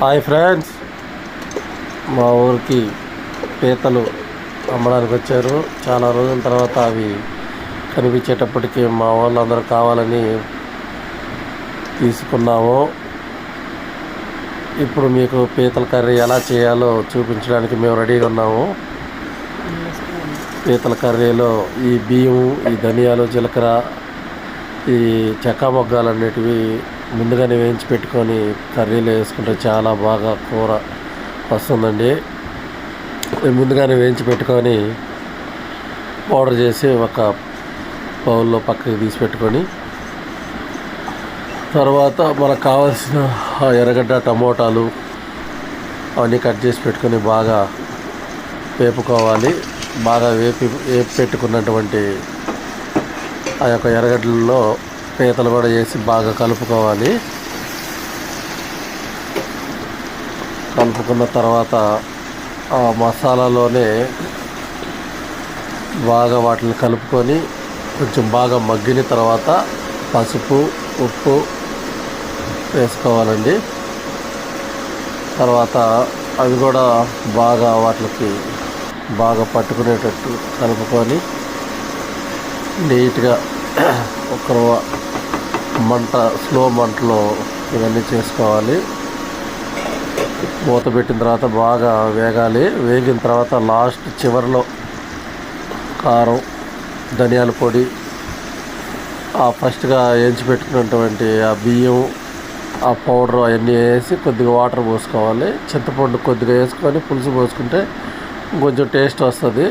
Hi friends, మా ఊరికి పీతలు అమ్మడానికి వచ్చారు. చాలా రోజుల తర్వాత అవి కనిపించేటప్పటికి మా వాళ్ళందరూ కావాలని తీసుకున్నాము. ఇప్పుడు మీకు పీతల కర్రీ ఎలా చేయాలో చూపించడానికి మేము రెడీగా ఉన్నాము. పీతల కర్రీలో ఈ బియ్యం, ఈ ధనియాలు, జీలకర్ర, ఈ చెక్క మొగ్గాలు అనేటివి ముందుగానే వేయించి పెట్టుకొని కర్రీలో వేసుకుంటే చాలా బాగా కూర వస్తుందండి. ముందుగానే వేయించి పెట్టుకొని పౌడర్ చేసి ఒక బౌల్లో పక్కకి తీసి పెట్టుకొని, తర్వాత మనకు కావాల్సిన ఎర్రగడ్డ, టమోటాలు అవన్నీ కట్ చేసి పెట్టుకొని బాగా వేపుకోవాలి. బాగా వేపి పెట్టుకున్నటువంటి ఆ యొక్క ఎర్రగడ్డలలో పీతలు కూడా వేసి బాగా కలుపుకోవాలి. కలుపుకున్న తర్వాత ఆ మసాలాలోనే బాగా వాటిని కలుపుకొని కొంచెం బాగా మగ్గిన తర్వాత పసుపు, ఉప్పు వేసుకోవాలండి. తర్వాత అవి కూడా బాగా వాటికి బాగా పట్టుకునేటట్టు కలుపుకొని నీట్గా ఒక మంట, స్లో మంటలో ఇవన్నీ చేసుకోవాలి. మూత పెట్టిన తర్వాత బాగా వేగాలి. వేగిన తర్వాత లాస్ట్ చివరిలో కారం, ధనియాల పొడి, ఫస్ట్గా వేయించి పెట్టుకున్నటువంటి ఆ బియ్యం, ఆ పౌడర్ అవన్నీ వేసి కొద్దిగా వాటర్ పోసుకోవాలి. చింతపండు కొద్దిగా వేసుకొని పులుసు పోసుకుంటే కొంచెం టేస్ట్ వస్తుంది.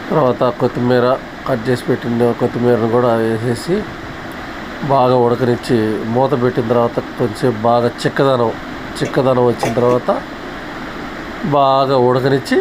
తర్వాత కొత్తిమీర, కట్ చేసి పెట్టిన కొత్తిమీరను కూడా వేసేసి బాగా ఉడకనిచ్చి మూత పెట్టిన తర్వాత కొంచెం బాగా చిక్కదనం వచ్చిన తర్వాత బాగా ఉడకనిచ్చి